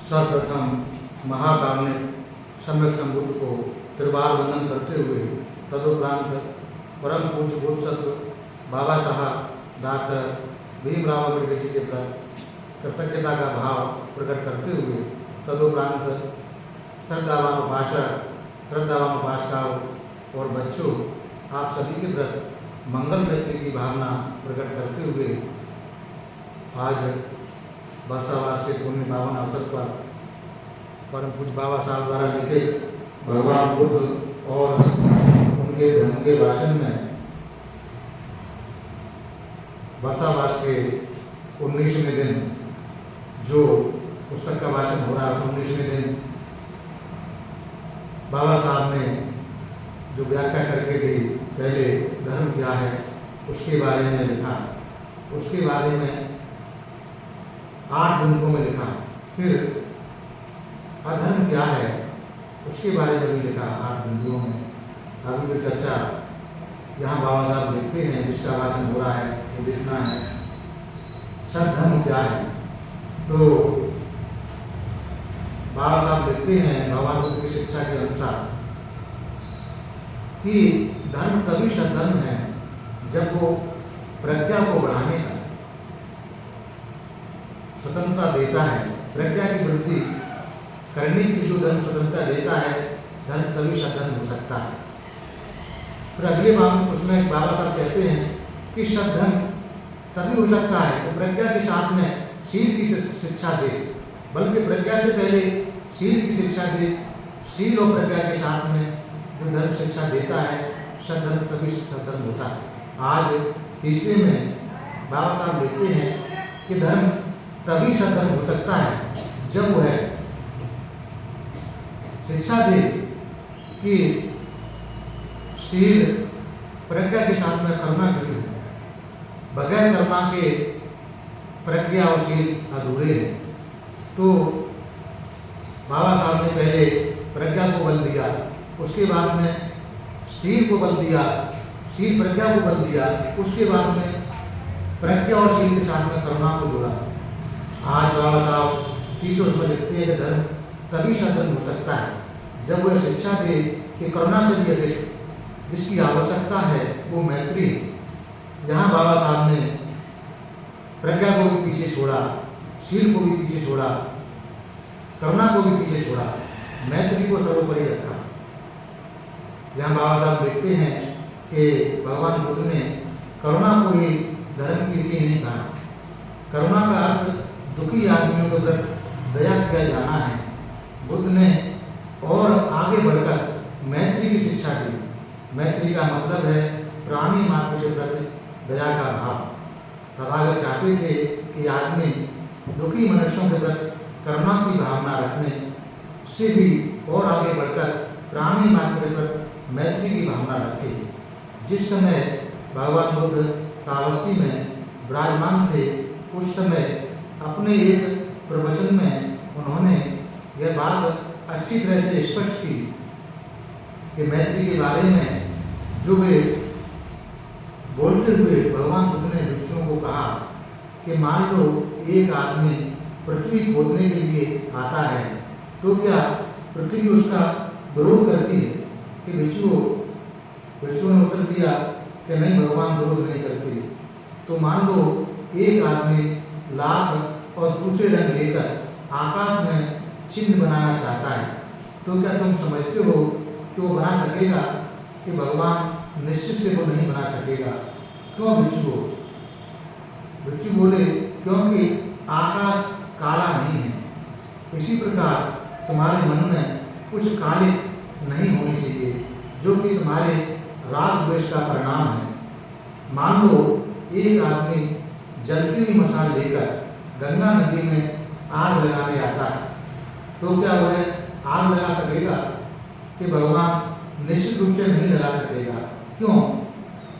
सर्वप्रथम महाकारुणिक सम्यक संबुद्ध को त्रिवार वंदन करते हुए तदुपरांत परम पूज्य बोधसत्व बाबा साहब डॉक्टर भीमराव अम्बेडकर जी के प्रति कृतज्ञता का भाव प्रकट करते हुए तदुपरांत श्रद्धावान उपासक श्रद्धावान उपासिकाओं और बच्चों आप सभी के प्रति मंगल मैत्री की भावना प्रकट करते हुए आज वर्षावास के पुण्य पावन अवसर पर परम पूज्य बाबा साहब द्वारा लिखित भगवान बुद्ध और उनके धर्म के वाचन में वर्षावास के 19वें दिन जो पुस्तक का वाचन हो रहा है 19वें दिन बाबा साहब ने जो व्याख्या करके दी, पहले धर्म क्या है उसके बारे में लिखा, उसके बारे में 8 बिंदुओं में लिखा, फिर अधर्म क्या है उसके बारे में भी लिखा 8 बिंदुओं में। अभी जो चर्चा यहाँ बाबा साहब लिखते हैं जिसका वाचन हो रहा है वो लिखना है सद्धर्म क्या है। तो बाबा साहब लिखते हैं भगवान बुद्ध की शिक्षा के अनुसार कि धर्म तभी सद्धर्म है जब वो प्रज्ञा को बढ़ाने का स्वतंत्रता देता है, प्रज्ञा की वृद्धि करने की जो धर्म स्वतंत्रता देता है, धर्म तभी सद्धर्म हो सकता है। फिर अगले बात उसमें बाबा साहब कहते हैं कि सद्धर्म तभी हो सकता है तो प्रज्ञा के साथ में शील की शिक्षा दे, बल्कि प्रज्ञा से पहले शील की शिक्षा दे, शील और प्रज्ञा के साथ में जो धर्म शिक्षा देता है सद्धर्म तभी सद्धर्म होता है। आज तीसरे में बाबा साहब लिखते हैं कि धर्म तभी सद्धर्म हो सकता है जब वह शिक्षा दे कि शील प्रज्ञा के साथ में करुणा जुड़ी हो, बगैर करुणा के प्रज्ञा और शील अधूरे हैं। तो बाबा साहब ने पहले प्रज्ञा को बल दिया, उसके बाद में शील को बल दिया, शील प्रज्ञा को बल दिया, उसके बाद में प्रज्ञा और शील के साथ में करुणा को जोड़ा। आज बाबा साहब तीसरे उसमें लिखते हैं कि धर्म तभी सद्धर्म हो सकता है जब वह शिक्षा दे कि करुणा से भी अधिक जिसकी आवश्यकता है वो मैत्री है। यहाँ बाबा साहब ने प्रज्ञा को भी पीछे छोड़ा, शील को भी पीछे छोड़ा, करुणा को भी पीछे छोड़ा, मैत्री को सर्वोपरि रखा। यहाँ बाबा साहब लिखते हैं कि भगवान बुद्ध ने करुणा को ही धर्म की नीति नहीं कहा। करुणा का अर्थ दुखी आदमियों के प्रति दया किया जाना है। बुद्ध ने और आगे बढ़कर मैत्री की शिक्षा दी। मैत्री का मतलब है प्राणी मात्र के प्रति दया का भाव। तथागत चाहते थे कि आदमी दुखी मनुष्यों के प्रति करुणा की भावना रखने से भी और आगे बढ़कर प्राणी मात्र के प्रति मैत्री की भावना रखे। जिस समय भगवान बुद्ध श्रावस्ती में विराजमान थे उस समय अपने एक प्रवचन में उन्होंने यह बात अच्छी तरह से स्पष्ट की कि मैत्री के बारे में जो वे बोलते हुए भगवान बुद्ध ने भिक्षुओं को कहा कि मान लो एक आदमी पृथ्वी खोदने के लिए आता है तो क्या पृथ्वी उसका विरोध करती है कि भिक्षुओं ने उत्तर दिया कि नहीं, भगवान विरोध नहीं करती। तो मान लो एक आदमी लाख और दूसरे रंग लेकर आकाश में चिन्ह बनाना चाहता है तो क्या तुम समझते हो कि वो बना सकेगा कि भगवान निश्चित से वो नहीं बना सकेगा। क्यों भिक्षु? भिक्षु बोले क्योंकि आकाश काला नहीं है। इसी प्रकार तुम्हारे मन में कुछ काले नहीं होनी चाहिए जो कि तुम्हारे राग द्वेष का परिणाम है। मान लो एक आदमी जलती हुई मशाल लेकर गंगा नदी में आग लगाने आता है तो क्या वह आग लगा सकेगा कि भगवान? निश्चित रूप से नहीं लगा सकेगा। क्यों?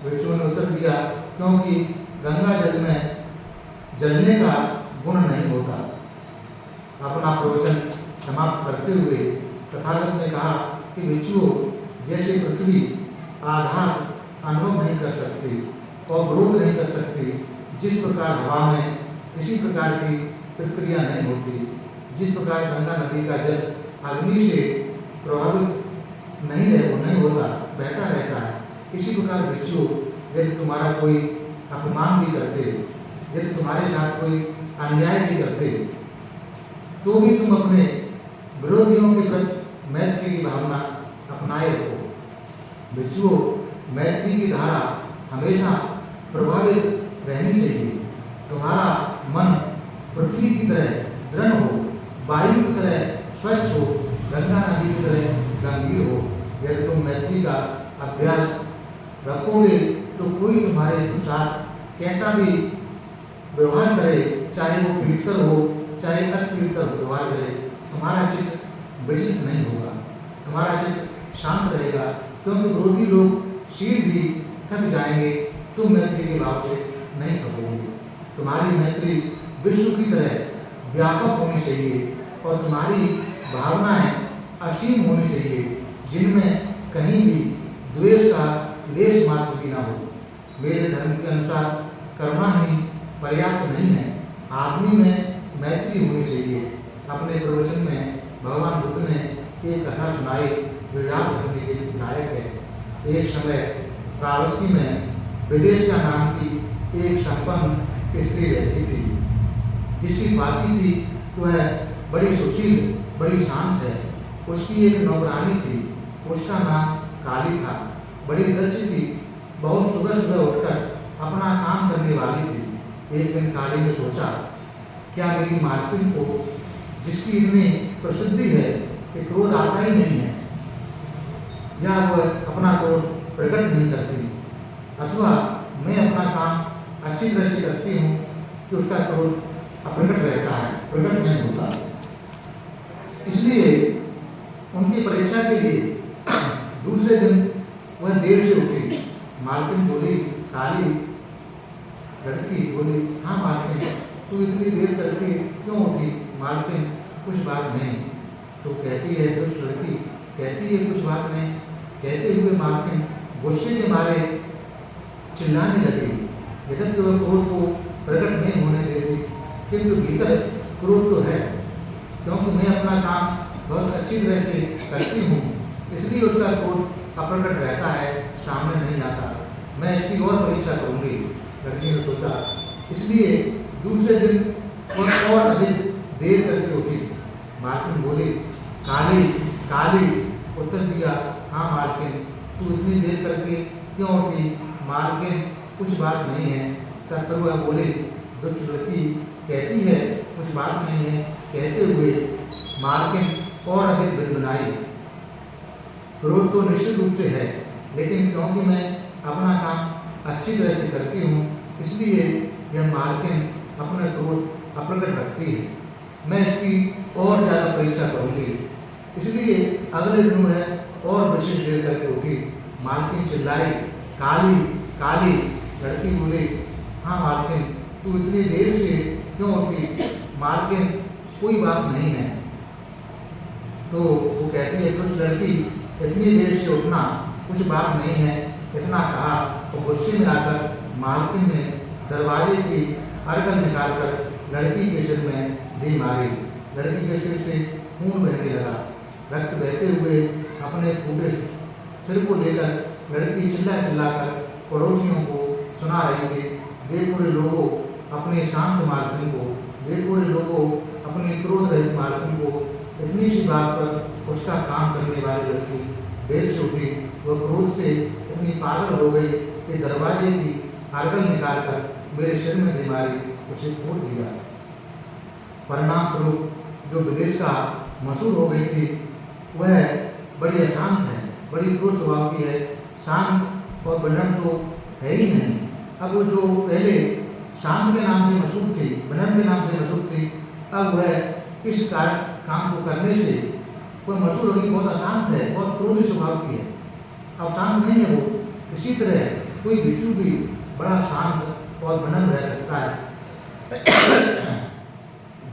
भिक्षुओं ने उत्तर दिया क्योंकि गंगा जल में जलने का गुण नहीं होता। अपना प्रवचन समाप्त करते हुए तथागत ने कहा कि भिक्षुओं, जैसे पृथ्वी आघात अनुभव नहीं कर सकती और विरोध नहीं कर सकती, जिस प्रकार हवा में किसी प्रकार की प्रतिक्रिया नहीं होती, जिस प्रकार गंगा नदी का जल अग्नि से प्रभावित नहीं होता, बहता रहता है, इसी प्रकार बच्चियों, यदि तुम्हारा कोई अपमान भी करते, यदि तुम्हारे साथ कोई अन्याय भी करते, तो भी तुम अपने विरोधियों के प्रति मैत्री की भावना अपनाए रखो। बच्चियों, मैत्री की धारा हमेशा प्रभावित रहनी चाहिए। तुम्हारा मन पृथ्वी की तरह दृढ़ हो, वायु की तरह स्वच्छ हो, गंगा नदी की तरह गंभीर हो। यदि तुम मैत्री का अभ्यास रखोगे तो कोई तुम्हारे साथ कैसा भी व्यवहार करे, चाहे वो पीटकर हो, चाहे अनपीटकर व्यवहार करे, तुम्हारा चित्त विचलित नहीं होगा, तुम्हारा चित्त शांत रहेगा, क्योंकि विरोधी लोग शीघ्र भी थक जाएंगे, तुम मैत्री के भाव से नहीं थकोगे। तुम्हारी मैत्री विश्व की तरह व्यापक होनी चाहिए और तुम्हारी भावनाएं असीम होनी चाहिए, जिनमें कहीं भी द्वेष का लेश मात्र भी ना हो। मेरे धर्म के अनुसार कर्मा ही पर्याप्त नहीं है, आदमी में मैत्री होनी चाहिए। अपने प्रवचन में भगवान बुद्ध ने एक कथा सुनाई जो याद रखने के लायक है। एक समय श्रावस्ती में विदेश का नाम की एक संपन्न स्त्री रहती थी, जिसकी ख्वाती थी वह बड़ी सुशील, बड़ी शांत है। उसकी एक नौकरानी थी, उसका नाम काली था, बड़ी दक्ष थी, बहुत सुबह सुबह उठकर अपना काम करने वाली थी। एक दिन काली ने सोचा, क्या मेरी मालकिन को, जिसकी इतनी प्रसिद्धि है कि क्रोध आता ही नहीं है, या वह अपना क्रोध प्रकट नहीं करती, अथवा मैं अपना काम अच्छी तरह से करती हूँ कि उसका क्रोध अप्रकट रहता है, प्रकट नहीं होता। इसलिए उनकी परीक्षा के लिए दूसरे दिन वह देर से उठी। मालकिन बोली, काली लड़की बोली, हाँ मालकिन, तू इतनी देर करके क्यों उठी? मालकिन, कुछ बात नहीं। तो कहती है, दुष्ट लड़की कहती है, कुछ बात नहीं। कहते हुए मालकिन गुस्से के मारे चिल्लाने लगी, यद्यपि वह क्रोध को प्रकट नहीं होने देती, किंतु भीतर क्रोध तो है, क्योंकि मैं अपना काम बहुत अच्छी तरह से करती हूँ, इसलिए उसका क्रोध अप्रकट रहता है, सामने नहीं आता। मैं इसकी और परीक्षा करूँगी, लड़की ने सोचा। इसलिए दूसरे दिन और अधिक देर करके उठी। मालकिन बोली, काली काली। उत्तर दिया, हाँ मालकिन, तू इतनी देर करके क्यों उठी? मालकिन, कुछ बात नहीं है। तब फिर वह बोली, दुष्ट लड़की कहती है, कुछ बात नहीं है। कहते हुए मालकिन और अधिक भिनभिनाई। क्रोध तो निश्चित रूप से है, लेकिन क्योंकि मैं अपना काम अच्छी तरह से करती हूँ, इसलिए यह मालकिन अपना क्रोध अप्रकट रखती है। मैं इसकी और ज़्यादा परीक्षा करूँगी। इसलिए अगले दिन वह और विशेष देर करके उठी। मालकिन चिल्लाई, काली काली। लड़की बोली, हाँ मालकिन, तू इतनी देर से क्यों उठी? मालकिन, कोई बात नहीं है। तो वो कहती है, दुष्ट लड़की, इतनी देर से उठना कुछ बात नहीं है। इतना कहा तो गुस्से में आकर मालकिन ने दरवाजे की अरगल निकालकर लड़की के सिर में दी मारी। लड़की के सिर से खून बहने लगा। रक्त बहते हुए अपने फूटे सिर को लेकर लड़की चिल्ला चिल्लाकर पड़ोसियों को सुना रही थी, देखो रे लोगों अपने शांत मालकिन को, देखो रे लोगों अपनी क्रोध रहित मालकिन को। इतनी सी बात पर उसका काम करने वाली लड़की देर से उठी। वह क्रोध से इतनी पागल हो गई कि दरवाजे की अरगल निकालकर मेरे सिर में दे मारी, उसे फोड़ दिया। परिणाम स्वरूप जो विदेश का मशहूर हो गई थी, वह बड़ी अशांत है, बड़ी क्रूर स्वभाव की है। शांत और बनन तो है ही नहीं। अब वो जो पहले शांत के नाम से मशहूर थी, बनन के नाम से मशहूर थी, अब वह इस काम को करने से वह मशहूर होगी, बहुत अशांत है, बहुत क्रोधी स्वभाव की है। अब शांत नहीं है वो। इसी तरह कोई भिक्षु भी बड़ा शांत और बनन रह सकता है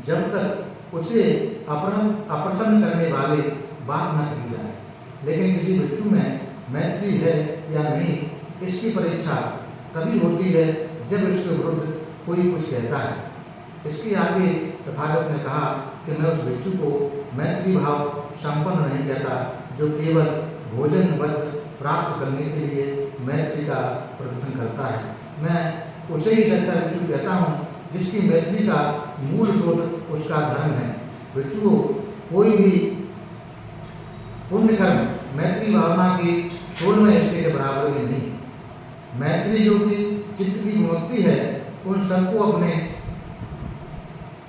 जब तक उसे अप्रसन्न करने वाले बात न की जाए। लेकिन किसी भिक्षु में मैत्री है या नहीं, इसकी परीक्षा तभी होती है जब उसके विरुद्ध कोई कुछ कहता है। इसके आगे तथागत ने कहा, कि मैं उस भिक्षु को मैत्री भाव संपन्न नहीं कहता, जो केवल भोजन वस्त्र प्राप्त करने के लिए मैत्री का प्रदर्शन करता है। मैं उसे ही सच्चा भिक्षु कहता हूँ जिसकी मैत्री का मूल स्रोत उसका धर्म है। भिक्षु कोई भी पुण्य कर्म मैत्री भावना की 16वें हिस्से के बराबर भी नहीं। मैत्री जो कि चित्त की गुणवत्ती है, उन सबको अपने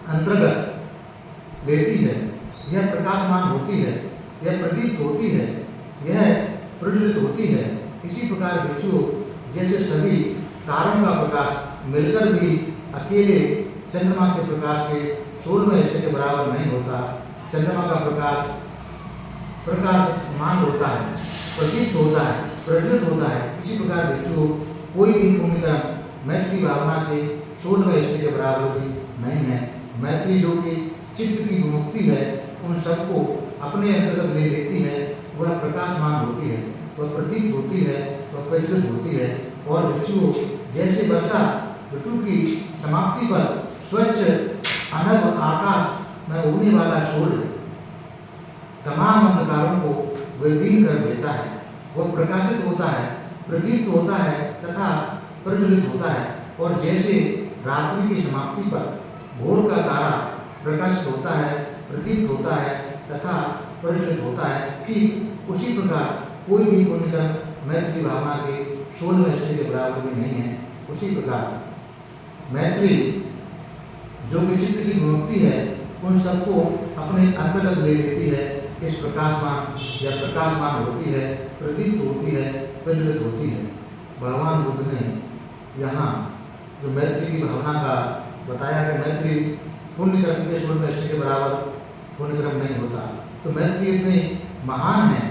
अंतर्गत लेती है। यह प्रकाशमान होती है, यह प्रदीप्त होती है, यह प्रज्वलित होती है। इसी प्रकार भिक्षु जैसे सभी तारों का प्रकाश मिलकर भी अकेले चंद्रमा के प्रकाश के 16वें हिस्से के बराबर नहीं होता। चंद्रमा का प्रकाशमान होता है, प्रदीप्त होता है, प्रज्वलित होता है। इसी प्रकार भिक्षु कोई भी पुण्य कर्म मैत्री भावना के 16वें हिस्से के बराबर भी नहीं है। मैत्री जो कि चित्त की विमुक्ति है, उन सबको अपने अंतर्गत ले लेती है। वह प्रकाशमान होती है, वह प्रदीप्त होती है, वह प्रज्वलित होती है। और भिक्षु जैसे वर्षा ऋतु की समाप्ति पर स्वच्छ अनब आकाश में उगने वाला सूर्य तमाम अंधकारों को विलीन कर देता है, वह प्रकाशित होता है, प्रदीप्त होता है तथा प्रज्वलित होता है। और जैसे रात्रि की समाप्ति पर भोर का तारा प्रकाशित होता है, प्रदीप्त होता है तथा प्रज्वलित होता है, ठीक उसी प्रकार कोई भी पुण्य कर्म मैत्री भावना के 16वें हिस्से के बराबर भी नहीं है। उसी प्रकार मैत्री जो कि चित्त की विमुक्ति है, उन सबको अपने अंतर्गत ले लेती है। इस प्रकाशमान या प्रकाशमान होती है, प्रदीप्त होती है, प्रज्वलित होती है। भगवान बुद्ध ने यहाँ जो मैत्री की भावना का बताया कि मैत्री पुण्य कर्म के 16वें हिस्से के बराबर पुण्य कर्म नहीं होता, तो मैत्री इतनी महान है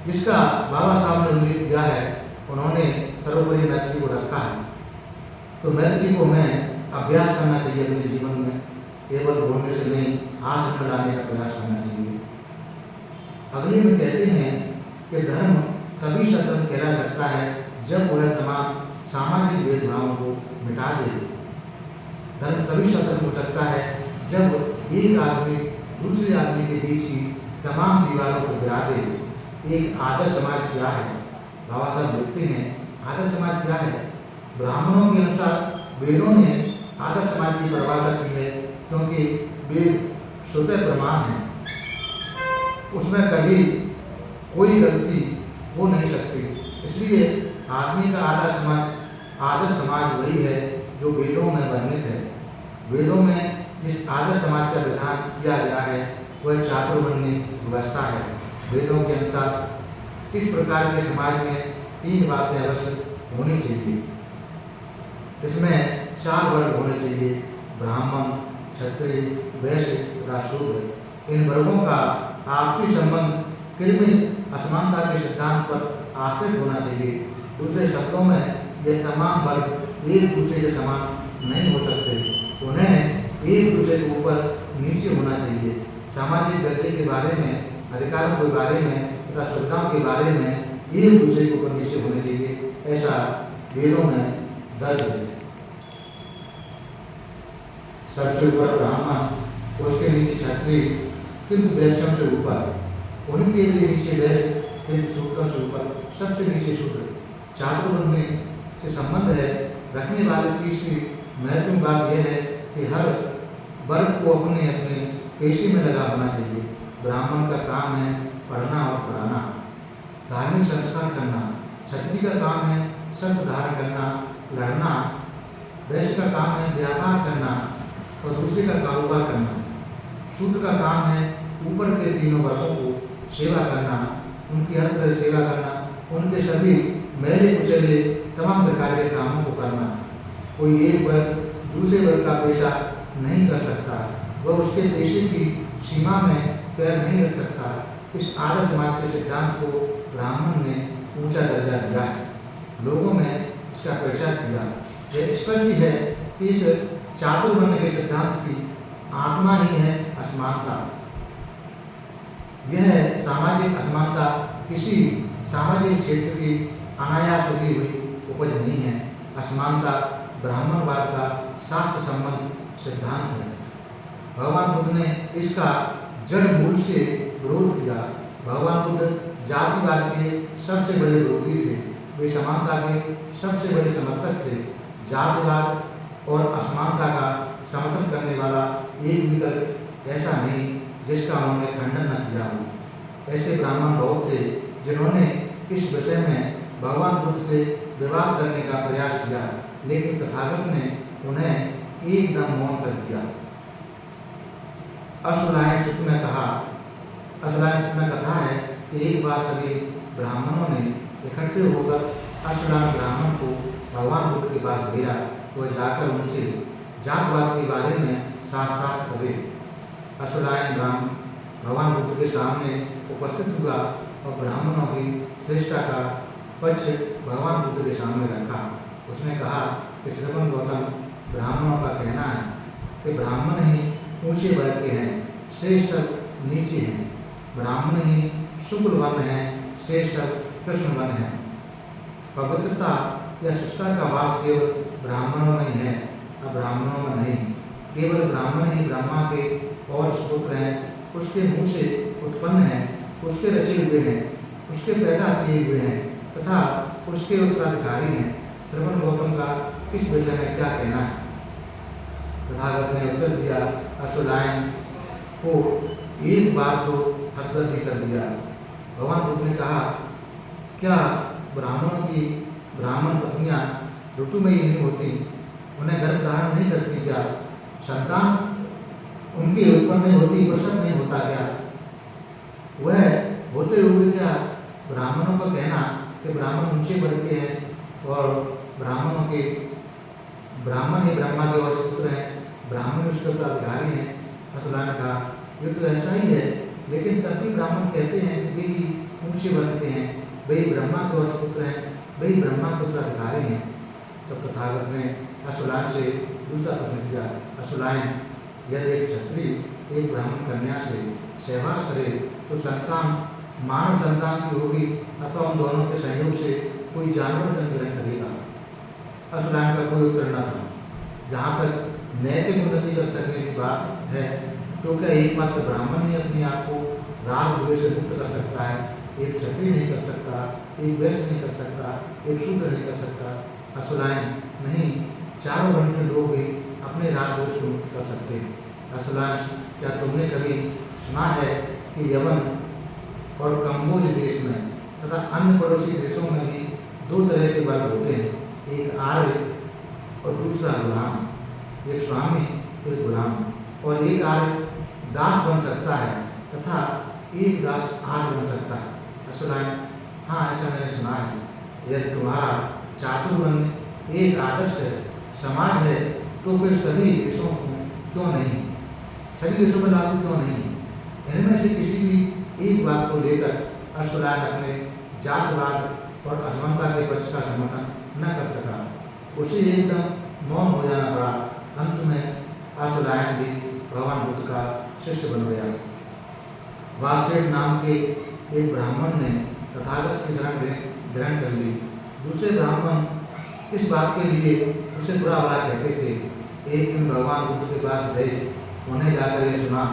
जिसका बाबा साहब ने उल्लेख किया है। उन्होंने सर्वोपरि मैत्री को रखा है। तो मैत्री को हमें अभ्यास करना चाहिए अपने जीवन में, केवल बोलने से नहीं, आचरण में लाने का प्रयास करना चाहिए। अगले में कहते हैं कि धर्म तभी सतर्क कहला सकता है जब वह तमाम सामाजिक भेदभावों को मिटा दे। धर्म तभी सतर्क हो सकता है जब एक आदमी दूसरे आदमी के बीच की तमाम दीवारों को गिरा दे। एक आदर्श समाज क्या है? बाबा साहब लिखते हैं, आदर्श समाज क्या है? ब्राह्मणों के अनुसार वेदों ने आदर्श समाज की परिभाषा की है, क्योंकि वेद स्वतः प्रमाण है, उसमें कभी कोई गलती हो नहीं सकती। इसलिए आदमी का आदर्श समाज वही है जो वेदों में वर्णित है। वेदों में जिस आदर्श समाज का विधान किया गया है वह चातुर्वर्ण्य व्यवस्था है। वेदों के अनुसार इस प्रकार के समाज में 3 बातें अवश्य होनी चाहिए। इसमें 4 वर्ग होने चाहिए, ब्राह्मण, क्षत्रिय, वैश्य तथा शूद्र। इन वर्गों का आपसी संबंध कृमिक असमानता के सिद्धांत पर आश्रित होना चाहिए। दूसरे शब्दों में ये तमाम वर्ग एक दूसरे के समान नहीं हो सकते, उन्हें एक दूसरे के ऊपर नीचे होना चाहिए। सामाजिक दर्जे के बारे में, अधिकारों के बारे में तथा सुविधाओं के बारे में एक दूसरे के ऊपर नीचे होने चाहिए, ऐसा वेदों में दर्ज है। सबसे ऊपर ब्राह्मण, उसके नीचे क्षत्रिय, किंतु वैश्यों से ऊपर, उनके लिए नीचे वैश्य, किंतु शूद्रों से ऊपर, सबसे नीचे शूद्र। चातुर्वर्ण्य से संबंध है रखने वाली तीसरी महत्वपूर्ण बात यह है कि हर वर्ग को अपने अपने पेशे में लगा होना चाहिए। ब्राह्मण का काम है पढ़ना और पढ़ाना, धार्मिक संस्कार करना। क्षत्रिय का काम है शस्त्र धारण करना, लड़ना। वैश्य का काम है व्यापार करना और दूसरे का कारोबार करना। शूद्र का काम है ऊपर के तीनों वर्गों को सेवा करना, उनकी हर तरह सेवा करना, उनके सभी मैले कुचले तमाम प्रकार के कामों को करना। कोई एक वर्ग दूसरे वर्ग का पेशा नहीं कर सकता, वह उसके पेशे की सीमा में पैर नहीं रख सकता। इस आदर्श समाज के सिद्धांत को ब्राह्मण ने ऊंचा दर्जा दिया है, लोगों में इसका प्रचार किया। यह स्पष्ट है कि इस चातुर्वर्ण के सिद्धांत की आत्मा ही है असमानता। यह सामाजिक असमानता किसी सामाजिक क्षेत्र की अनायास उगी हुई उपज नहीं है। असमानता ब्राह्मणवाद का शास्त्र संबंध सिद्धांत है। भगवान बुद्ध ने इसका जड़ मूल से विरोध किया। भगवान बुद्ध जातिवाद के सबसे बड़े विरोधी थे। वे समानता के सबसे बड़े समर्थक थे। जातिवाद और असमानता का समर्थन करने वाला एक भी तर्क ऐसा नहीं जिसका उन्होंने खंडन न किया हो। ऐसे ब्राह्मण बहुत थे जिन्होंने इस विषय में भगवान बुद्ध से विवाद करने का प्रयास किया, लेकिन तथागत ने उन्हें एकदम मौन कर दिया। अश्वलायन सूत्र में कथा है कि एक बार सभी ब्राह्मणों ने इकट्ठे होकर अश्वलायन ब्राह्मण को भगवान बुद्ध के पास भेजा। वह जाकर उनसे जातवाद के बारे में शास्त्रार्थ करे। अश्वलायन ब्राह्मण भगवान बुद्ध के सामने उपस्थित हुआ और ब्राह्मणों की श्रेष्ठता का पक्ष भगवान बुद्ध के सामने रखा। उसने कहा कि श्रवण गौतम, ब्राह्मणों का कहना है कि ब्राह्मण ही ऊंचे वर्ग के हैं, शेष सब नीचे हैं। ब्राह्मण ही शुक्ल वर्ण है, शेष सब कृष्ण वर्ण है। पवित्रता या शुचिता का वास केवल ब्राह्मणों में ही है, अब्राह्मणों में नहीं। केवल ब्राह्मण ही ब्रह्मा के और पुत्र हैं, उसके मुँह से उत्पन्न हैं, उसके रचे हुए हैं, उसके पैदा किए हुए हैं तथा उसके उत्तराधिकारी हैं। श्रवण गौतम का इस विषय में क्या कहना है? तथागत ने उत्तर दिया, अश्वलायन को एक बार तो हतवृद्धि कर दिया। भगवान बुद्ध ने कहा, क्या ब्राह्मणों की ब्राह्मण पत्नियां ऋतुमयी नहीं होती? उन्हें गर्भ धारण नहीं करती क्या? संतान उनकी उत्पन्न नहीं होती, प्रसव नहीं होता क्या? वह होते हुए क्या ब्राह्मणों का कहना कि ब्राह्मण ऊंचे वर्ग के हैं और ब्राह्मण ही ब्रह्मा के और पुत्र हैं, ब्राह्मण उसके उत्तराधिकारी हैं? अश्वलायन ने कहा, ये तो ऐसा ही है, लेकिन तब भी ब्राह्मण कहते हैं कि वे ही ऊंचे वर्ग के हैं, वे ही ब्रह्मा के और पुत्र हैं, वे ही ब्रह्मा के उत्तराधिकारी हैं। तब तथागत ने अश्वलायन से दूसरा प्रश्न किया, अश्वलायन, यदि एक क्षत्रिय एक ब्राह्मण कन्या से सहवास करे तो संतान मानव संतान की होगी अथवा उन दोनों के संयोग से कोई जानवर जन्म ग्रहण करेगा? अश्वलायन का कोई उत्तर न था। जहाँ तक नैतिक उन्नति कर सकने की बात है तो क्या एकमात्र ब्राह्मण ही अपने आप को राग द्वेष से मुक्त कर सकता है? एक क्षत्रिय नहीं कर सकता, एक वैश्य नहीं कर सकता, एक शूद्र नहीं कर सकता। अश्वलायन, नहीं, चारों वर्ण के लोग भी अपने राग द्वेष को मुक्त कर सकते हैं। अश्वलायन, क्या तुमने कभी सुना है कि यमन और कंबोज देश में तथा अन्य पड़ोसी देशों में भी दो तरह के वर्ग होते हैं, एक आर्य और दूसरा गुलाम। एक स्वामी तो एक गुलाम, और एक आर्य दास बन सकता है तथा एक दास आर्य बन सकता है। अश्वलायन, हाँ, ऐसा मैंने सुना है। यदि तुम्हारा चातुर्वर्ण एक आदर्श समाज है तो फिर सभी देशों को क्यों नहीं, सभी देशों में लागू क्यों नहीं? इनमें से किसी भी एक बात को लेकर अश्वलायन अपने जातवाद और असमानता के पक्ष का समर्थन न कर सका। उसे एकदम मौन हो जाना पड़ा। अंत में अश्वलायन भी भगवान बुद्ध का शिष्य बन गया। वासेठ नाम के एक ब्राह्मण ने तथागत की शरण ग्रहण कर ली। दूसरे ब्राह्मण इस बात के लिए उसे बुरा भला कहते थे। एक दिन भगवान बुद्ध के पास गए, उन्हें जाकर ये सुना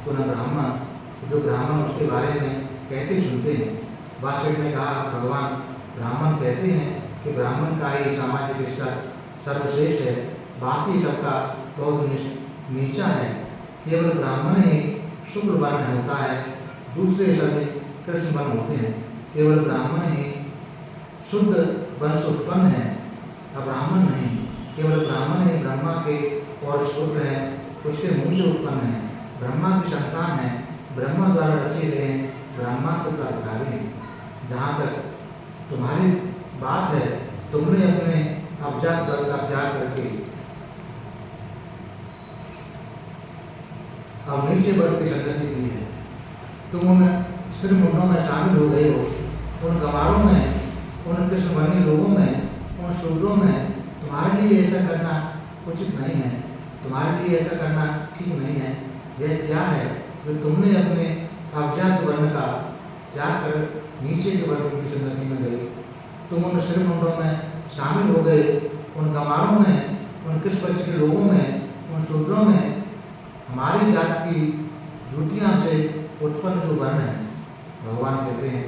तो न ब्राह्मण उसके बारे में कहते सुनते हैं। वासेठ ने कहा, भगवान, ब्राह्मण कहते हैं कि ब्राह्मण का ही सामाजिक स्तर सर्वश्रेष्ठ है, बाकी सबका बहुत नीचा है। केवल ब्राह्मण ही शुक्ल वर्ण होता है, दूसरे सभी कृष्ण वर्ण होते हैं। केवल ब्राह्मण ही शुद्ध वंश उत्पन्न है, अब्राह्मण नहीं। केवल ब्राह्मण ही ब्रह्मा के और पुत्र हैं, उसके मुँह से उत्पन्न है, ब्रह्मा की संतान है, ब्रह्मा द्वारा रचे गए हैं, ब्रह्मा के उत्तराधिकारी हैं। जहाँ तक तुम्हारी बात है, तुमने अपने अवजात करके अब नीचे वर्ग की संगति की है। तुम उन सिर मुंडों में शामिल हो गए हो, उन गंवारों में, उन कृष्णवर्णी लोगों में, उन शूद्रों में। तुम्हारे लिए ऐसा करना उचित नहीं है, तुम्हारे लिए ऐसा करना ठीक नहीं है। यह क्या है जो तुमने अपने अवजात वर्ण का त्याग कर नीचे के वर्गों की संगति में गए? तुम उन सिर मुंडों में शामिल हो गए, उन गंवारों में, उन कृष्ण पक्ष के लोगों में, उन शूद्रों में। हमारी जात की जुतियाँ से उत्पन्न जो वर्ण है, भगवान कहते हैं,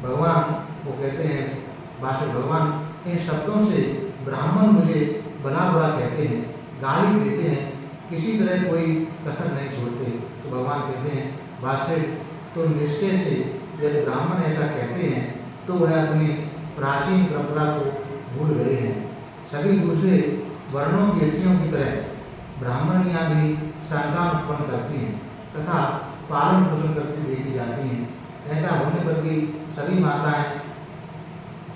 भगवान वो कहते हैं भाषण भगवान इन शब्दों से ब्राह्मण मुझे भला बुरा कहते हैं, गाली देते हैं, किसी तरह कोई कसर नहीं छोड़ते। तो भगवान कहते हैं भाष्य तो निश्चय से यदि ब्राह्मण ऐसा कहते हैं तो वह अपनी प्राचीन परंपरा को भूल गए हैं। सभी दूसरे वर्णों की स्त्रियों की तरह ब्राह्मणियाँ भी संतान उत्पन्न करती हैं तथा पालन पोषण करती देखी जाती हैं। ऐसा होने पर भी सभी माताएं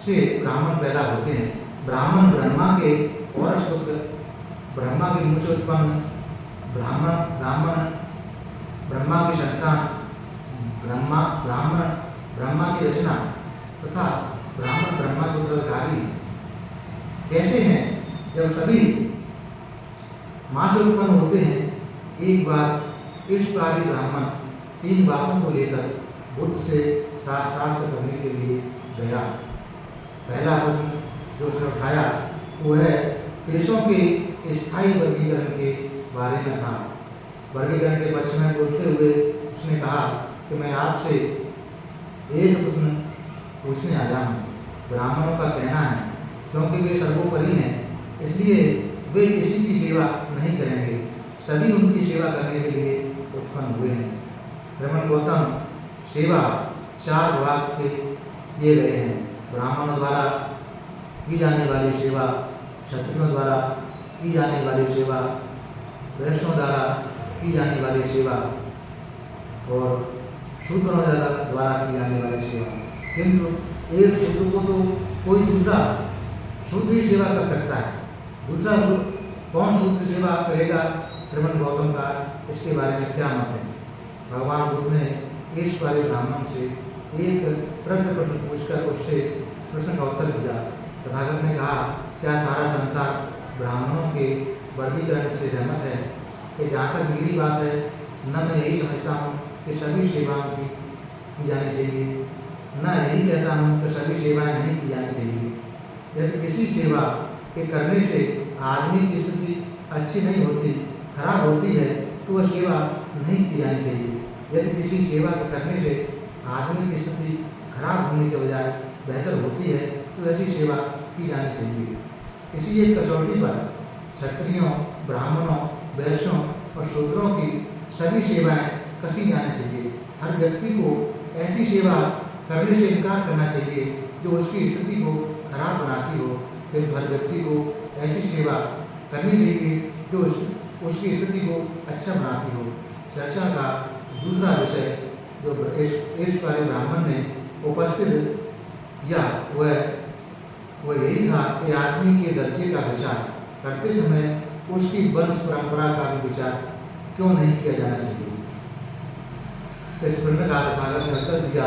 से ब्राह्मण पैदा होते हैं। ब्राह्मण ब्रह्मा के औरस पुत्र, ब्रह्मा के मुँह से उत्पन्न ब्राह्मण ब्रह्मा की संतान, ब्रह्मा की रचना तथा ब्राह्मण ब्रह्मा के उत्तराधिकारी हैं। कैसे हैं? जब सभी माँ से उत्पन्न होते हैं। एक बार इस पारी ब्राह्मण 3 बातों को लेकर बुद्ध से शास्त्रार्थ करने के लिए गया। पहला प्रश्न जो उसने उठाया वो है पेशों के स्थायी वर्गीकरण के बारे में था। वर्गीकरण के पक्ष में बोलते हुए उसने कहा कि मैं आपसे एक प्रश्न पूछने आया हूँ। ब्राह्मणों का कहना है क्योंकि वे सर्वोपरि हैं इसलिए वे किसी की सेवा नहीं करेंगे, सभी उनकी सेवा करने के लिए उत्पन्न हुए हैं। श्रमण गौतम सेवा 4 भाग के दिए गए हैं। ब्राह्मणों द्वारा की जाने वाली सेवा, क्षत्रियों द्वारा की जाने वाली सेवा, वैश्यों द्वारा की जाने वाली सेवा और शूद्रों द्वारा की जाने वाली सेवा। किंतु एक शूद्र को तो कोई दूसरा शूद्र ही सेवा कर सकता है, दूसरा कौन शूद्र सेवा करेगा? श्रमण गौतम का इसके बारे में क्या मत है? भगवान बुद्ध ने इस वाले ब्राह्मण से एक प्रश्न पूछकर उससे प्रश्न का उत्तर दिया। तथागत ने कहा क्या सारा संसार ब्राह्मणों के वर्गीकरण से सहमत है? कि जहाँ तक मेरी बात है न मैं यही समझता हूँ कि सभी सेवाओं की जानी चाहिए, न यही कहता हूँ कि सभी सेवाएं नहीं की जानी चाहिए। यदि किसी सेवा के करने से आदमी की स्थिति अच्छी नहीं होती, खराब होती है तो वह सेवा नहीं की जानी चाहिए। यदि किसी सेवा के करने से आदमी की स्थिति खराब होने के बजाय बेहतर होती है तो ऐसी सेवा की जानी चाहिए। इसी एक कसौटी पर क्षत्रियों, ब्राह्मणों, वैश्यों और शूद्रों की सभी सेवाएं कसी जानी चाहिए। हर व्यक्ति को ऐसी सेवा करने से इनकार करना चाहिए जो उसकी स्थिति को खराब बनाती हो, फिर हर व्यक्ति को ऐसी सेवा करनी चाहिए जो उसकी स्थिति को अच्छा बनाती हो। चर्चा का दूसरा विषय जो इस पारी ब्राह्मण ने उपस्थित किया वह यही था कि आदमी के दर्जे का विचार करते समय उसकी वंश परंपरा का भी विचार क्यों नहीं किया जाना चाहिए। इस प्रश्न का तथागत ने उत्तर दिया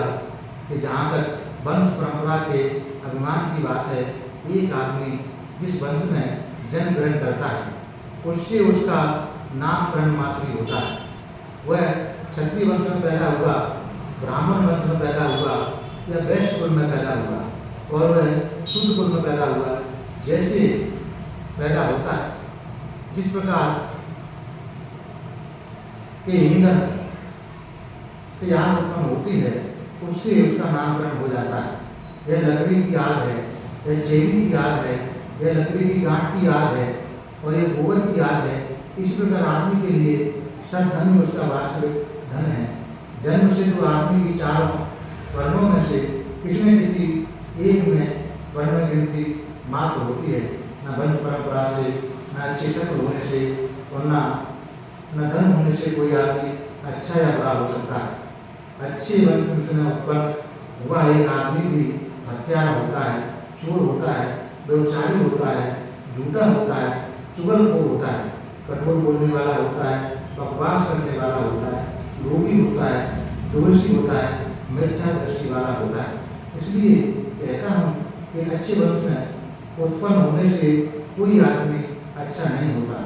कि जहाँ तक वंश परंपरा के अभिमान की बात है, एक आदमी जिस वंश में जन्म ग्रहण करता है उससे उसका नामकरण मात्र ही होता है। वह क्षत्रिय वंश में पैदा हुआ, ब्राह्मण वंश में पैदा हुआ या वैश्य कुल में पैदा हुआ और वह शुद्ध कुल में पैदा हुआ, जैसे पैदा होता है, जिस प्रकार के ईंधन से आग उत्पन्न होती है उससे उसका नामकरण हो जाता है। यह लकड़ी की आग है, यह चेली की आग है, यह लकड़ी की गांठ की आग है और यह गोबर की आग है। इस प्रकार आदमी के लिए सब धन ही उसका वास्तविक धन है। जन्म से तो आदमी की 4 वर्णों में से किसी न किसी एक में वर्ण में गिनती मात्र होती है। न वंश परंपरा से, न अच्छे शक्ल होने से और न धन होने से कोई आदमी अच्छा या बुरा हो सकता है। अच्छे वंश में उत्पन्न हुआ एक आदमी भी हत्यारा होता है, चोर होता है, व्यभिचारी होता है, झूठा होता है, चुगलखोर होता है, कठोर बोलने वाला होता है, बकवास करने वाला होता है, लोभी होता है, दोषी होता है, मिथ्या दृष्टि वाला होता है। इसलिए कहता हूँ कि अच्छे वंश में उत्पन्न होने से कोई आदमी अच्छा नहीं होता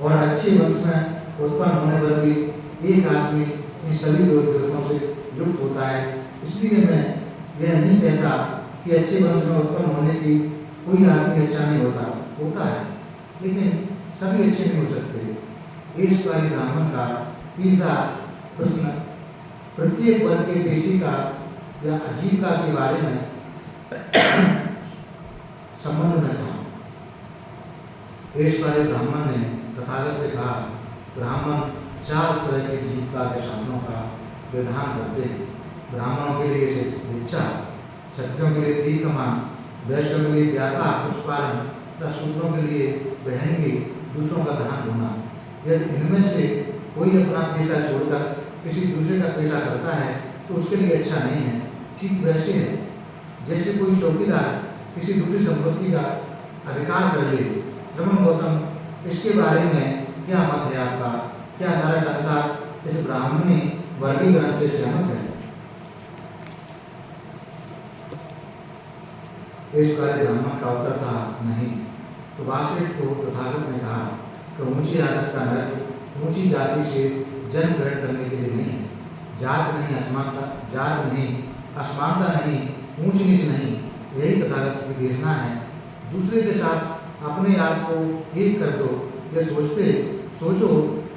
और अच्छे वंश में उत्पन्न होने पर भी एक आदमी इन सभी दोषों से युक्त होता है। इसलिए मैं यह नहीं कहता कि अच्छे वंश में उत्पन्न होने की कोई आदमी अच्छा नहीं होता है, लेकिन सभी अच्छे नहीं हो सकते। एशकारी ब्राह्मण का तीसरा प्रश्न प्रत्येक वर्ग के पेशी का या आजीविका के बारे में संबंध में था। एशकारी ब्राह्मण ने तथागत से कहा, ब्राह्मण 4 तरह के जीविका के साधनों का विधान करते हैं। ब्राह्मणों के लिए शिक्षा, क्षत्रियों के लिए तीर कमान, वैश्यों के लिए व्यापार पशुपालन तथा शूद्रों के लिए बहनगी, दूसरों का धान ढोना। यदि इनमें से कोई अपना पेशा छोड़कर किसी दूसरे का पेशा करता है तो उसके लिए अच्छा नहीं है। ठीक वैसे है जैसे कोई चौकीदार किसी दूसरी संपत्ति का अधिकार कर ले। श्रवण गौतम, इसके बारे में क्या मत है आपका? क्या सारा संसार इस ब्राह्मणी वर्गीकरण से सहमत है? एशकारी ब्राह्मण का उत्तर था, नहीं। तो वासविक को तथागत ने कहा कि ऊंची आदर्श का महत्व ऊंची जाति से जन्म ग्रहण करने के लिए नहीं है। जात नहीं असमानता, जात नहीं असमानता नहीं, ऊंच नीच नहीं, यही तथागत की देशना है। दूसरे के साथ अपने आप को एक कर दो। यह सोचो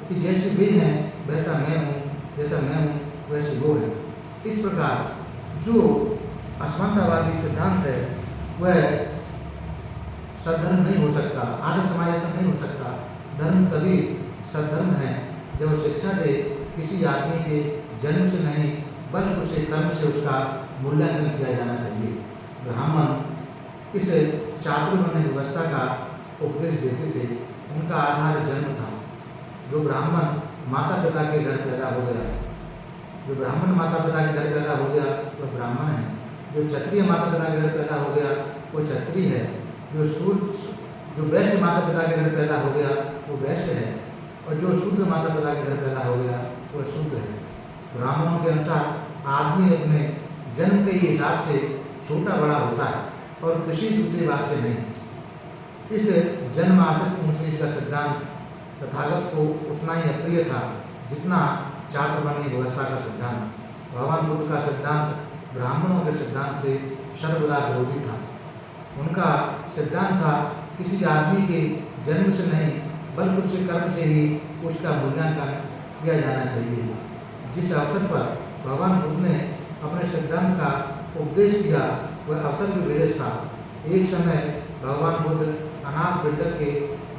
कि जैसे वे हैं वैसा मैं हूँ, जैसा मैं हूँ वैसे वो है। इस प्रकार जो असमानतावादी सिद्धांत है वह सद्धर्म नहीं हो सकता, आदर्श समाज ऐसा नहीं हो सकता। धर्म तभी सद्धर्म है जब शिक्षा दे किसी आदमी के जन्म से नहीं बल्कि उसे कर्म से उसका मूल्यांकन किया जाना चाहिए। ब्राह्मण इस चातुर्वर्ण व्यवस्था का उपदेश देते थे। उनका आधार जन्म था। जो ब्राह्मण माता पिता के घर पैदा हो गया, जो ब्राह्मण माता पिता के घर पैदा हो गया वह ब्राह्मण है। जो क्षत्रिय माता पिता के घर पैदा हो गया वो क्षत्रिय है। जो वैश्य माता पिता के घर पैदा हो गया वो वैश्य है, और जो शूद्र माता पिता के घर पैदा हो गया वह शूद्र है। ब्राह्मणों के अनुसार आदमी अपने जन्म के हिसाब से छोटा बड़ा होता है और किसी दूसरी बात से नहीं। इस जन्म आश्रित ऊंच नीच का सिद्धांत तथागत को उतना ही अप्रिय था जितना चातुर्वर्णीय व्यवस्था का सिद्धांत। भगवान बुद्ध का सिद्धांत ब्राह्मणों के सिद्धांत से सर्वदा विरोधी था। उनका सिद्धांत था किसी आदमी के जन्म से नहीं बल्कि उसके कर्म से ही उसका मूल्यांकन किया जाना चाहिए। जिस अवसर पर भगवान बुद्ध ने अपने सिद्धांत का उपदेश किया वह अवसर भी विशेष था। एक समय भगवान बुद्ध अनाथ पिंडक के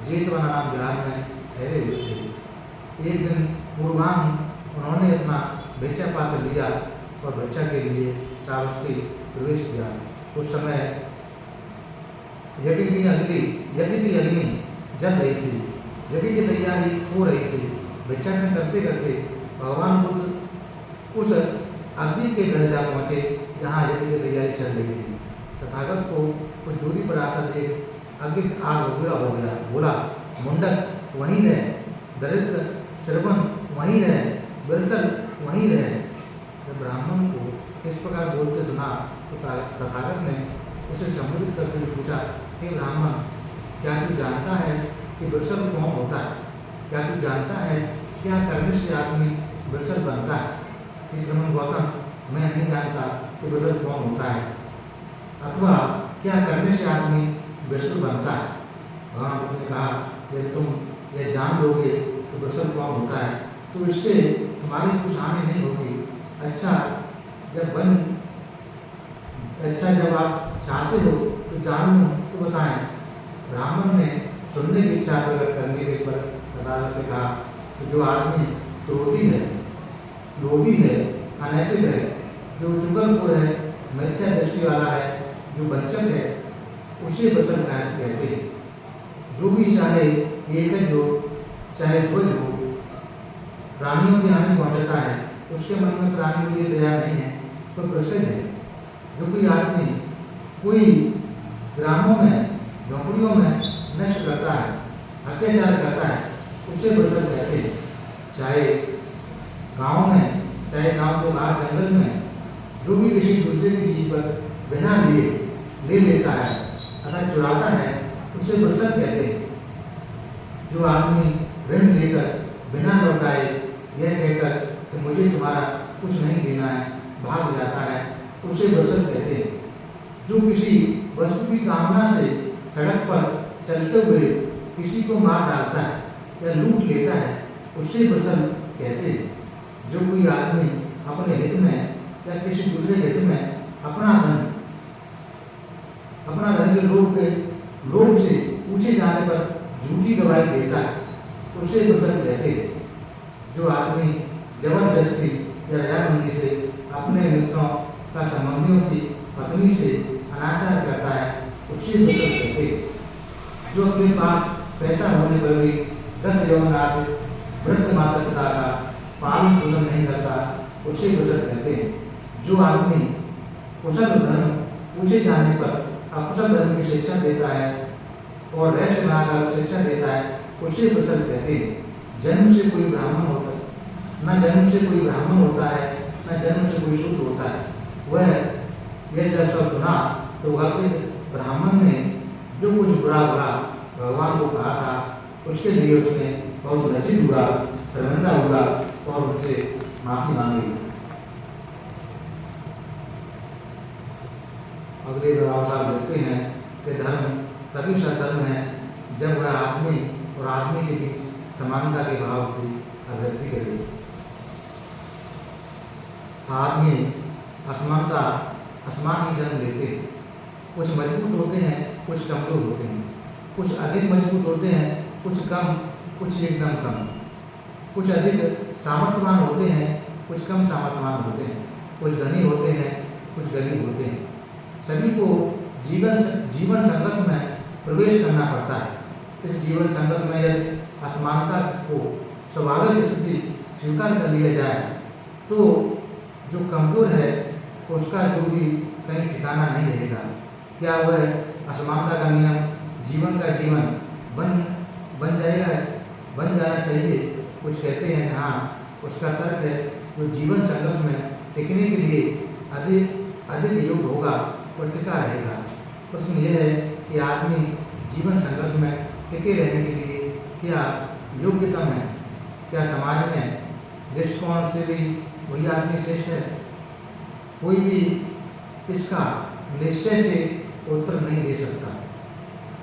जेतवना नाम बिहार में ठहरे हुए थे। एक दिन पूर्वाह्न उन्होंने अपना भिक्षा पात्र लिया और भिक्षा के लिए श्रावस्ती प्रवेश किया। उस समय यज्ञ की अग्नि जल रही थी। यज्ञ की तैयारी हो रही थी। भिक्षाटन करते करते भगवान बुद्ध उस अग्नि के घर जा पहुँचे जहाँ यज्ञ की तैयारी चल रही थी। तथागत को कुछ दूरी पर आता देख अग्नि आग बबूला हो गया। बोला, मुंडक वहीं रहे, दरिद्र श्रवण वहीं रहे, बिरसल वहीं रहे। जब ब्राह्मण को इस प्रकार बोलते सुना तो तथागत ने उसे संबोधित करते हुए पूछा, हे ब्राह्मण, क्या तू जानता है कि बिरसल कौन होता है? क्या तू जानता है क्या करने से आदमी बिरसल बनता है? श्रवण गौतम, मैं नहीं जानता कि बिरसल कौन होता है अथवा क्या करने से आदमी बिरसल बनता है। भगवान बुद्ध ने कहा, यदि तुम यह जान लोगे तो बिरसल कौन होता है तो इससे तुम्हारी कुछ हानि नहीं होगी। जब आप चाहते हो तो जान लो तो बताएं। ब्राह्मण ने सुनने की इच्छा प्रकट करने के पर तथागत से कहा, तो जो आदमी क्रोधी है, लोभी है, अनैतिक है, जो चुगलखोर है, मिथ्या दृष्टि वाला है, जो वंचक है, उसे बिरसल कहते हैं। जो भी चाहे एकज हो चाहे ध्वज हो, प्राणियों की हानि पहुँचाता है, उसके मन में प्राणियों के लिए दया नहीं है तो बिरसल है। जो कोई आदमी कोई ग्रामों में झोंपड़ियों में नष्ट करता है, अत्याचार करता है, उसे बिरसल कहते हैं। चाहे गांव में चाहे गांव के बाहर जंगल में जो भी किसी दूसरे की चीज़ पर बिना लिए ले लेता है अथवा चुराता है उसे बिरसल कहते हैं। जो आदमी ऋण लेकर बिना लौटाए यह कहकर कि मुझे तुम्हारा कुछ नहीं देना है भाग जाता है उसे बिरसल कहते हैं। जो किसी वस्तु की कामना से सड़क पर चलते हुए किसी को मार डालता है या लूट लेता है उसे वचन कहते हैं। जो कोई आदमी अपने हित में या किसी दूसरे के हित में अपना धन के लोभ से पूछे जाने पर झूठी गवाही देता है, उसे वचन कहते हैं। जो आदमी जबरदस्ती या रजामंदी से अपने मित्रों का संबंधियों की पत्नी से अनाचार करता है, उसे वचन कहते हैं। जो अपने पास पैसा होने पर भी दत्त यौवन आदि वृद्ध माता पिता का पालन पोषण नहीं करता, उसे वचन कहते हैं। जो आदमी कुशल धर्म पूछे जाने पर अकुशल धर्म की शिक्षा देता है और रहस्य बनाकर शिक्षा देता है, उसे वचन कहते हैं। जन्म से कोई ब्राह्मण होता है, न जन्म से कोई ब्राह्मण होता है, न जन्म से कोई शूद्र होता है। वह यह जब सब सुना तो वह ब्राह्मण ने जो कुछ बुरा भगवान को कहा था, उसके लिए उसने बहुत लज्जित हुआ, शर्मिंदा हुआ और उनसे माफी मांगी। अगले बाबा साहब लिखते हैं कि धर्म तभी सद्धर्म है जब वह आदमी और आदमी के बीच समानता के भाव की अभिव्यक्ति करे। आदमी असमान ही जन्म लेते हैं। कुछ मजबूत होते हैं, कुछ कमजोर होते हैं, कुछ अधिक मजबूत होते हैं, कुछ कम, कुछ एकदम कम, कुछ अधिक सामर्थ्यवान होते हैं, कुछ कम सामर्थ्यवान होते हैं, कुछ धनी होते हैं, कुछ गरीब होते हैं। सभी को जीवन संघर्ष में प्रवेश करना पड़ता है। इस जीवन संघर्ष में यदि असमानता को स्वाभाविक स्थिति स्वीकार कर लिया जाए तो जो कमजोर है उसका जो भी कहीं ठिकाना नहीं रहेगा। क्या वह असमानता का नियम जीवन का जीवन बन जाना चाहिए? कुछ कहते हैं कि हाँ, उसका तर्क है जो जीवन संघर्ष में टिकने के लिए अधिक योग्य होगा वह टिका रहेगा। प्रश्न यह है कि आदमी जीवन संघर्ष में टिके रहने के लिए क्या योग्यतम है? क्या समाज में दृष्टिकोण से भी वही आदमी श्रेष्ठ है? कोई भी इसका निश्चय से उत्तर नहीं दे सकता।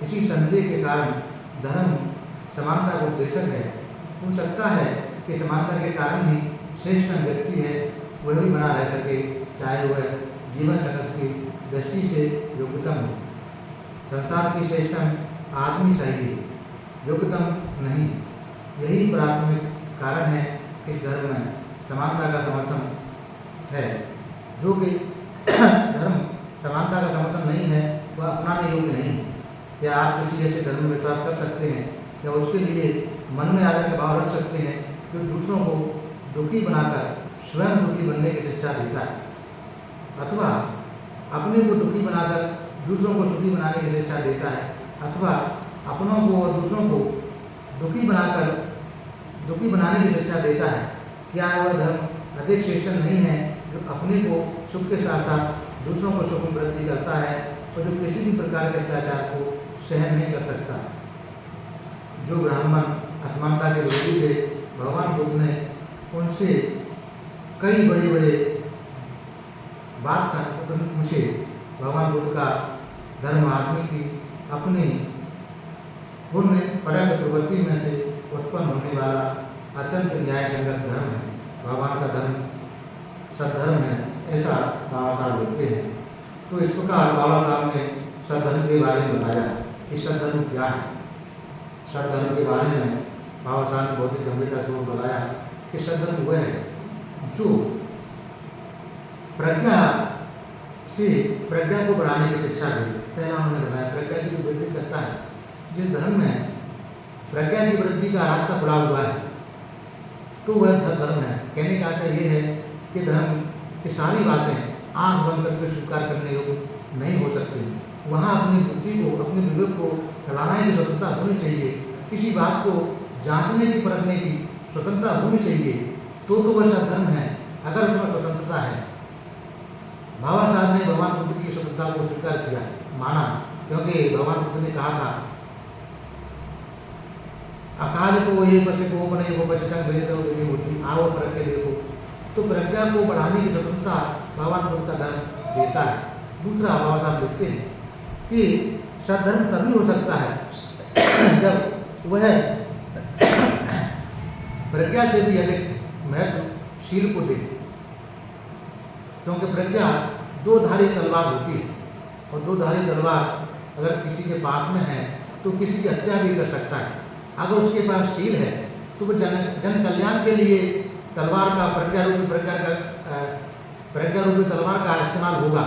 इसी संदेह के कारण धर्म समानता को उपदेशक है। हो सकता है कि समानता के कारण ही श्रेष्ठ व्यक्ति है वह भी बना रह सके, चाहे वह जीवन संघर्ष की दृष्टि से योग्यतम हो। संसार की श्रेष्ठतम आदमी चाहिए, योग्यतम नहीं। यही प्राथमिक कारण है कि इस धर्म में समानता का समर्थन है। जो कि धर्म समानता का समर्थन नहीं है वह अपनाने योग्य नहीं है। क्या आप किसी ऐसे धर्म में विश्वास कर सकते हैं या उसके लिए मन में आदर का भाव रख सकते हैं जो दूसरों को दुखी बनाकर स्वयं दुखी बनने की शिक्षा देता है, अथवा अपने को दुखी बनाकर दूसरों को सुखी बनाने की शिक्षा देता है, अथवा अपनों को और दूसरों को दुखी बनाने की शिक्षा देता है? क्या वह धर्म अधिक श्रेष्ठ नहीं है जो अपने को सुख के साथ साथ दूसरों को सुख में वृद्धि करता है और जो किसी भी प्रकार के अत्याचार को सहन नहीं कर सकता? जो ब्राह्मण असमानता के विरोधी थे, भगवान बुद्ध ने उनसे कई बड़े बात प्रश्न पूछे। भगवान बुद्ध का धर्म आदमी की अपनी पूर्ण परक प्रवृत्ति में से उत्पन्न होने वाला अत्यंत न्याय संगत धर्म है। भगवान का धर्म सद्धर्म है, ऐसा बाबा साहब लिखते हैं। तो इस प्रकार बाबा साहब ने सद्धर्म के बारे में बताया कि सद्धर्म क्या है। सद्धर्म के बारे में बाबा साहब ने बहुत ही गंभीरता से बताया कि सद्धर्म वह है जो प्रज्ञा को बढ़ाने की शिक्षा दी। पहला उन्होंने बताया प्रज्ञा की वृद्धि करता है। जिस धर्म में प्रज्ञा की वृद्धि का रास्ता खुला हुआ है तो वह धर्म है। कहने का आशय ये है कि धर्म की सारी बातें आंख बंद करके स्वीकार करने योग्य नहीं हो सकती। वहाँ अपनी बुद्धि को, अपने विवेक को फैलाने की स्वतंत्रता होनी चाहिए। किसी बात को जांचने की, परखने की स्वतंत्रता होनी चाहिए, तो वह सद्धर्म है अगर उसमें स्वतंत्रता है। बाबा साहब ने भगवान बुद्ध की स्वतंत्रता को स्वीकार किया, माना, क्योंकि भगवान बुद्ध ने कहा था अकाल को ये पश्य को बने वो बचतंग भेद नहीं होती, आओ परख के देखो। तो प्रज्ञा को बढ़ाने की स्वतंत्रता भगवान बुद्ध का धर्म देता है। दूसरा बाबा साहब लिखते हैं कि सद्धर्म तभी हो सकता है जब वह प्रज्ञा से भी अधिक महत्व शील को दे, क्योंकि प्रज्ञा दो धारी तलवार होती है और दो धारी तलवार अगर किसी के पास में है तो किसी की हत्या भी कर सकता है। अगर उसके पास शील है तो वो जन कल्याण के लिए तलवार का प्रज्ञा रूपी तलवार का इस्तेमाल होगा,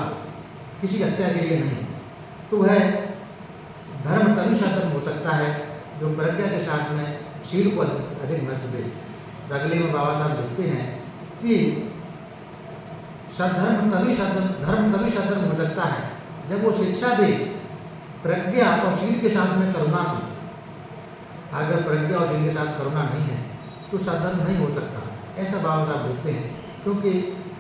किसी की हत्या के लिए नहीं। तो वह धर्म तभी सधर्म हो सकता है जो प्रज्ञा के साथ में शील को अधिक महत्व दे। अगले में बाबा साहब लिखते हैं कि धर्म तभी सधर्म हो सकता है जब वो शिक्षा दे प्रज्ञा और शील के साथ में करुणा की। अगर प्रज्ञा और शील के साथ करुणा नहीं है तो सधर्म नहीं हो सकता, ऐसा बाबा साहब लिखते हैं। क्योंकि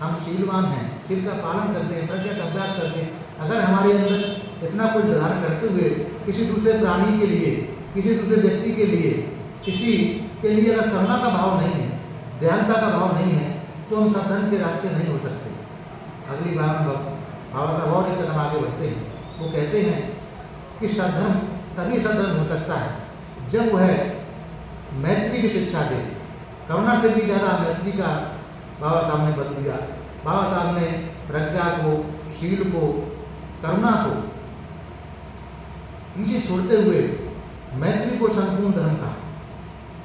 हम शीलवान हैं, शील का पालन करते हैं, प्रज्ञा का अभ्यास करते हैं। अगर हमारे अंदर इतना कुछ धारण करते हुए किसी दूसरे प्राणी के लिए, किसी दूसरे व्यक्ति के लिए, किसी के लिए अगर करुणा का भाव नहीं है, दयालुता का भाव नहीं है, तो हम सधर्म के रास्ते नहीं हो सकते। अगली बार में बाबा साहब और एक कदम आगे बढ़ते हैं। वो कहते हैं कि सधर्म तभी सधर्म हो सकता है जब वह मैत्री की शिक्षा दे। करुणा से भी ज़्यादा मैत्री का बाबा साहब ने बल दिया। बाबा साहब ने प्रज्ञा को, शील को, करुणा को पीछे छोड़ते हुए मैत्री को संपूर्ण धर्म कहा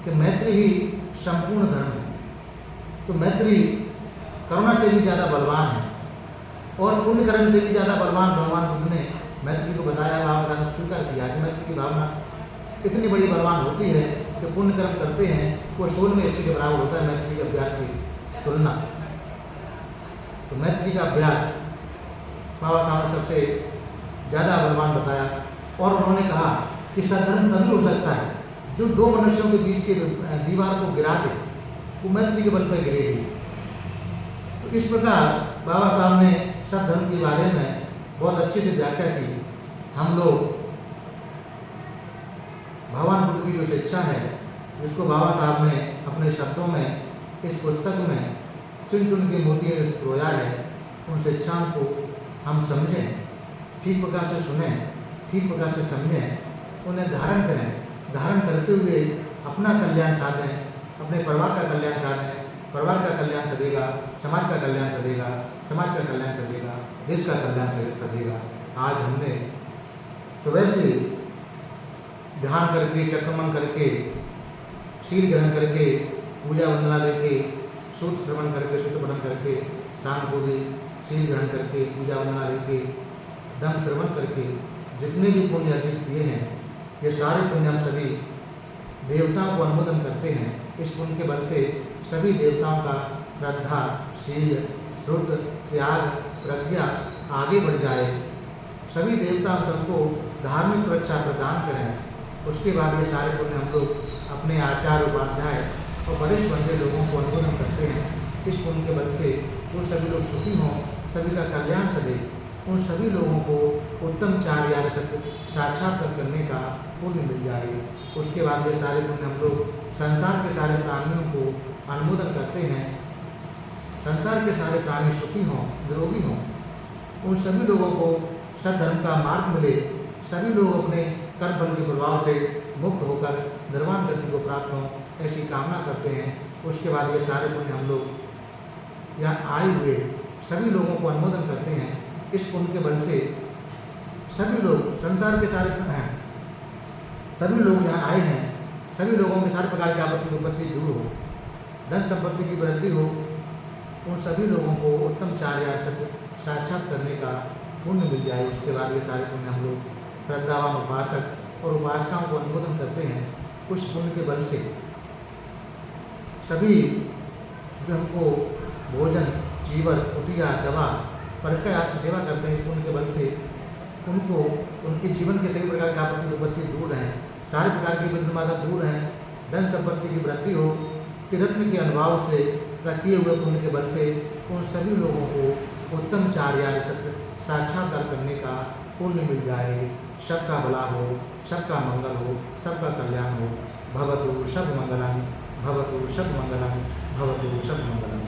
कि मैत्री ही संपूर्ण धर्म है। तो मैत्री करुणा से भी ज़्यादा बलवान है और पुण्य कर्म से भी ज़्यादा बलवान भगवान बुद्ध ने मैत्री को बताया। बाबा साहब ने स्वीकार किया कि मैत्री की भावना इतनी बड़ी बलवान होती है कि पुण्य कर्म करते हैं वो 16वें हिस्से के बराबर होता है मैत्री के अभ्यास की तुलना। तो मैत्री का अभ्यास बाबा साहब ने सबसे ज़्यादा बलवान बताया और उन्होंने कहा कि सधर्म तभी हो सकता है जो दो मनुष्यों के बीच के दीवार को गिरा दे, वो मैत्री के बल पर गिरेगी। तो इस प्रकार बाबा साहब ने सद्धर्म के बारे में बहुत अच्छे से व्याख्या की। हम लोग भगवान बुद्ध की जो शिक्षा है, जिसको बाबा साहब ने अपने शब्दों में इस पुस्तक में चुन चुन के मोतियों से पिरोया है, उन शिक्षाओं को हम समझें, ठीक प्रकार से सुनें, ठीक प्रकार से समझें, उन्हें धारण करें। धारण करते हुए अपना कल्याण साधें, अपने परिवार का कल्याण साधें। परिवार का कल्याण सदेगा, समाज का कल्याण सदेगा, समाज का कल्याण सदेगा, देश का कल्याण सदेगा। आज हमने सुबह से ध्यान करके, चक्रमण करके, शील ग्रहण करके, पूजा वंदना लेके, सूत्र श्रवण करके, सूत्र पठन करके, शाम को भी शील ग्रहण करके, पूजा वंदना लेके, धम्म श्रवण करके जितने भी पुण्य अर्जित किए हैं, ये सारे पुण्य हम सभी देवताओं को अनुमोदन करते हैं। इस पुण्य के बल से सभी देवताओं का श्रद्धा, शील, श्रुत, त्याग, प्रज्ञा आगे बढ़ जाए। सभी देवता सबको धार्मिक सुरक्षा प्रदान करें। उसके बाद ये सारे पुण्य हम लोग अपने आचार्य, उपाध्याय और वरिष्ठ बंधे लोगों को अनुमोदन करते हैं। इस पुण्य के बल से वो सभी लोग सुखी हों, सभी का कल्याण सदे, उन सभी लोगों को उत्तम चार्य सत्य साक्षात्कार करने का पुण्य मिल जाए। उसके बाद ये सारे पुण्य हम लोग संसार के सारे प्राणियों को अनुमोदन करते हैं। संसार के सारे प्राणी सुखी हों, निरोगी हों, उन सभी लोगों को सद्धर्म का मार्ग मिले, सभी लोग अपने कर्म फल के प्रभाव से मुक्त होकर निर्वाण गति को प्राप्त हों, ऐसी कामना करते हैं। उसके बाद ये सारे पुण्य हम लोग यहाँ आए हुए सभी लोगों को अनुमोदन करते हैं। इस पुण्य के बल से सभी लोग संसार के सारे सभी लोग यहाँ आए हैं, सभी लोगों के सारे प्रकार की आपत्ति विपत्ति दूर हो, धन संपत्ति की वृद्धि हो, उन सभी लोगों को उत्तम चार्य सत्य साक्षात करने का पुण्य मिल जाए। उसके बाद ये सारे पुण्य हम लोग श्रद्धावान उपासक और उपासकाओं को अनुमोदन करते हैं। उस पुण्य के बल से सभी जो हमको भोजन, चीवर, कुटिया, दवा, परिष्कार आदि सेवा करते हैं, इस पुण्य के बल से उनको उनके जीवन के सभी प्रकार की आपत्ति विपत्ति दूर रहें, सारे प्रकार की विघ्न दूर रहें, धन संपत्ति की वृद्धि हो। तिरत्म के अनुभव से किए हुए पुण्य के बल से उन सभी लोगों को उत्तम चार्य सत्य साक्षात्कार करने का पुण्य मिल जाए। सबका भला हो, सबका मंगल हो, सबका कल्याण हो। भवतु सब मंगलम, भवतु सब मंगलम, भवतु सब मंगलम।